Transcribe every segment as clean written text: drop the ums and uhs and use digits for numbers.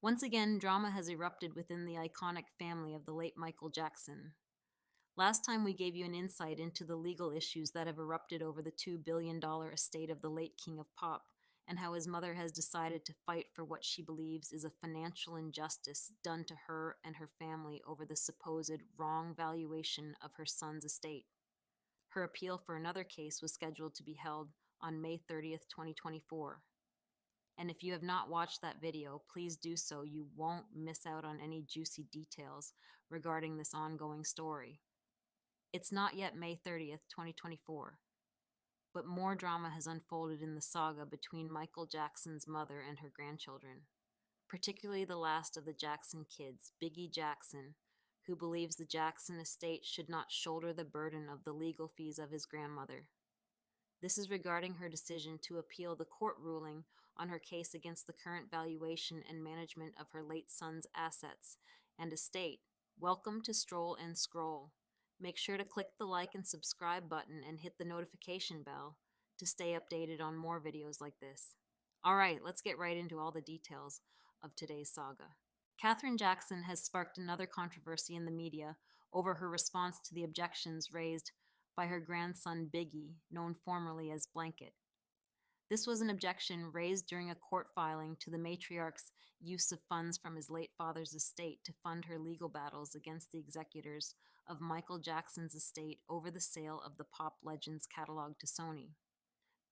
Once again, drama has erupted within the iconic family of the late Micheal Jackson. Last time we gave you an insight into the legal issues that have erupted over the $2 billion estate of the late King of Pop, and how his mother has decided to fight for what she believes is a financial injustice done to her and her family over the supposed wrong valuation of her son's estate. Her appeal for another case was scheduled to be held on May 30th, 2024. And if you have not watched that video, please do so. You won't miss out on any juicy details regarding this ongoing story. It's not yet May 30th, 2024, but more drama has unfolded in the saga between Micheal Jackson's mother and her grandchildren, particularly the last of the Jackson kids, Bigi Jackson, who believes the Jackson estate should not shoulder the burden of the legal fees of his grandmother. This is regarding her decision to appeal the court ruling on her case against the current valuation and management of her late son's assets and estate. Welcome to Stroll and Scroll. Make sure to click the like and subscribe button and hit the notification bell to stay updated on more videos like this. Alright, let's get right into all the details of today's saga. Catherine Jackson has sparked another controversy in the media over her response to the objections raised by her grandson Bigi, known formerly as Blanket. This was an objection raised during a court filing to the matriarch's use of funds from his late father's estate to fund her legal battles against the executors of Micheal Jackson's estate over the sale of the pop legend's catalog to Sony.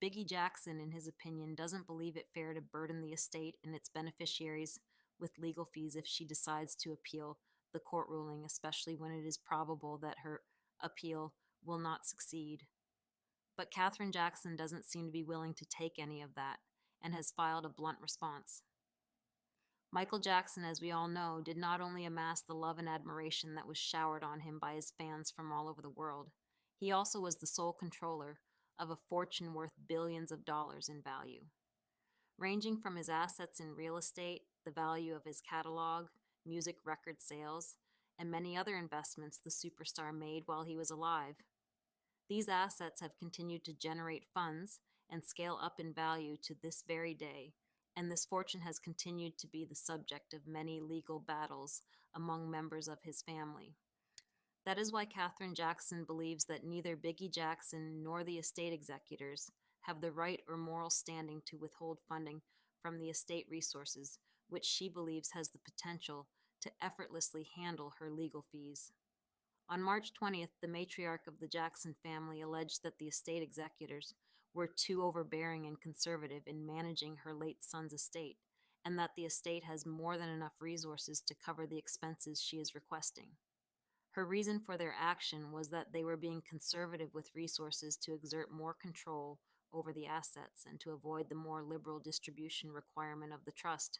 Bigi Jackson, in his opinion, doesn't believe it fair to burden the estate and its beneficiaries with legal fees if she decides to appeal the court ruling, especially when it is probable that her appeal will not succeed. But Catherine Jackson doesn't seem to be willing to take any of that and has filed a blunt response. Micheal Jackson, as we all know, did not only amass the love and admiration that was showered on him by his fans from all over the world, he also was the sole controller of a fortune worth billions of dollars in value. Ranging from his assets in real estate, the value of his catalog, music record sales, and many other investments the superstar made while he was alive. These assets have continued to generate funds and scale up in value to this very day, and this fortune has continued to be the subject of many legal battles among members of his family. That is why Catherine Jackson believes that neither Bigi Jackson nor the estate executors have the right or moral standing to withhold funding from the estate resources, which she believes has the potential to effortlessly handle her legal fees. On March 20th, the matriarch of the Jackson family alleged that the estate executors were too overbearing and conservative in managing her late son's estate, and that the estate has more than enough resources to cover the expenses she is requesting. Her reason for their action was that they were being conservative with resources to exert more control over the assets and to avoid the more liberal distribution requirement of the trust.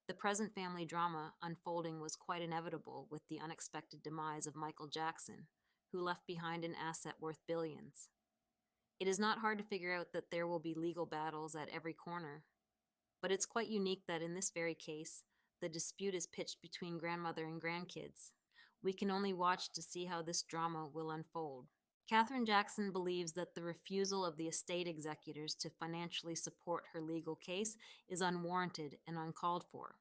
The present family drama unfolding was quite inevitable with the unexpected demise of Micheal Jackson, who left behind an asset worth billions. It is not hard to figure out that there will be legal battles at every corner, but it's quite unique that in this very case, the dispute is pitched between grandmother and grandkids. We can only watch to see how this drama will unfold. Catherine Jackson believes that the refusal of the estate executors to financially support her legal case is unwarranted and uncalled for.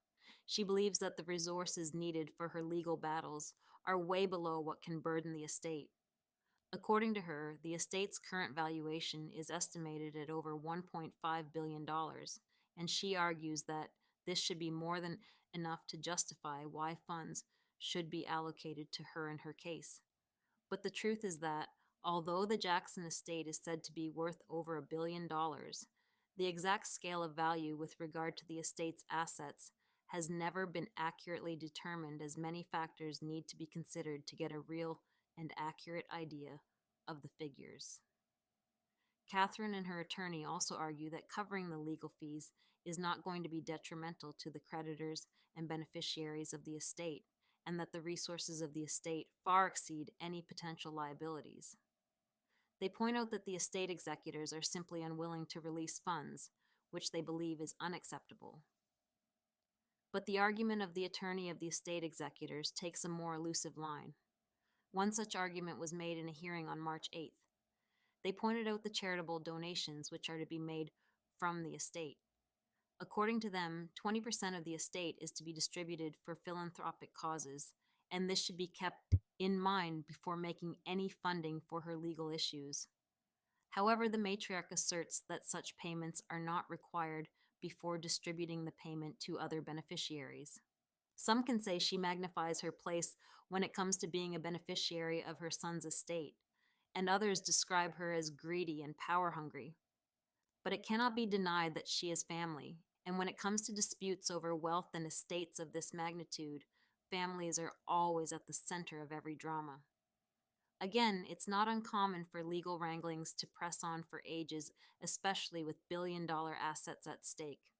She believes that the resources needed for her legal battles are way below what can burden the estate. According to her, the estate's current valuation is estimated at over $1.5 billion, and she argues that this should be more than enough to justify why funds should be allocated to her in her case. But the truth is that, although the Jackson estate is said to be worth over $1 billion, the exact scale of value with regard to the estate's assets has never been accurately determined, as many factors need to be considered to get a real and accurate idea of the figures. Catherine and her attorney also argue that covering the legal fees is not going to be detrimental to the creditors and beneficiaries of the estate, and that the resources of the estate far exceed any potential liabilities. They point out that the estate executors are simply unwilling to release funds, which they believe is unacceptable. But the argument of the attorney of the estate executors takes a more elusive line. One such argument was made in a hearing on March 8th. They pointed out the charitable donations which are to be made from the estate. According to them, 20% of the estate is to be distributed for philanthropic causes, and this should be kept in mind before making any funding for her legal issues. However, the matriarch asserts that such payments are not required before distributing the payment to other beneficiaries. Some can say she magnifies her place when it comes to being a beneficiary of her son's estate, and others describe her as greedy and power hungry. But it cannot be denied that she is family, and when it comes to disputes over wealth and estates of this magnitude, families are always at the center of every drama. Again, it's not uncommon for legal wranglings to press on for ages, especially with billion-dollar assets at stake.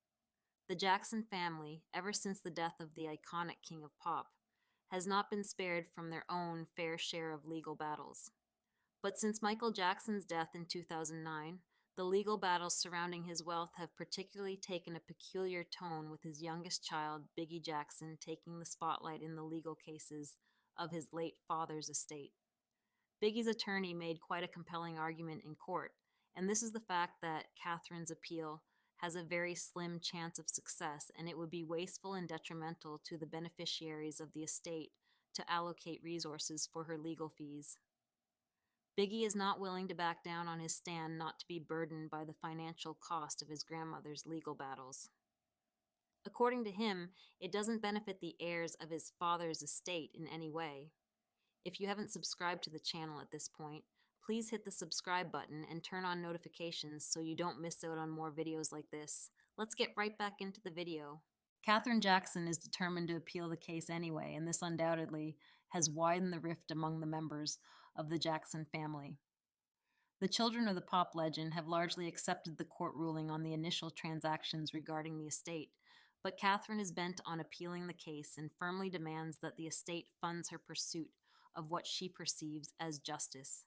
The Jackson family, ever since the death of the iconic King of Pop, has not been spared from their own fair share of legal battles. But since Michael Jackson's death in 2009, the legal battles surrounding his wealth have particularly taken a peculiar tone, with his youngest child, Bigi Jackson, taking the spotlight in the legal cases of his late father's estate. Biggie's attorney made quite a compelling argument in court, and this is the fact that Catherine's appeal has a very slim chance of success, and it would be wasteful and detrimental to the beneficiaries of the estate to allocate resources for her legal fees. Biggie is not willing to back down on his stand not to be burdened by the financial cost of his grandmother's legal battles. According to him, it doesn't benefit the heirs of his father's estate in any way. If you haven't subscribed to the channel at this point, please hit the subscribe button and turn on notifications so you don't miss out on more videos like this. Let's get right back into the video. Catherine Jackson is determined to appeal the case anyway, and this undoubtedly has widened the rift among the members of the Jackson family. The children of the pop legend have largely accepted the court ruling on the initial transactions regarding the estate, but Catherine is bent on appealing the case and firmly demands that the estate funds her pursuit of what she perceives as justice.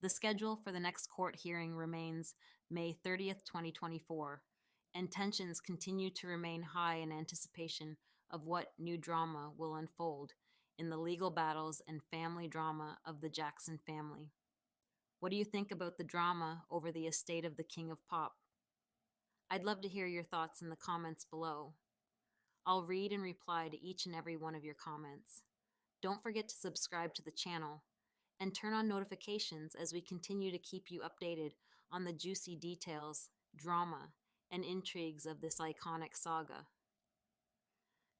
The schedule for the next court hearing remains May 30th, 2024, and tensions continue to remain high in anticipation of what new drama will unfold in the legal battles and family drama of the Jackson family. What do you think about the drama over the estate of the King of Pop? I'd love to hear your thoughts in the comments below. I'll read and reply to each and every one of your comments. Don't forget to subscribe to the channel and turn on notifications as we continue to keep you updated on the juicy details, drama, and intrigues of this iconic saga.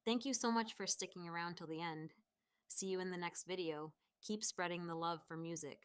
Thank you so much for sticking around till the end. See you in the next video. Keep spreading the love for music.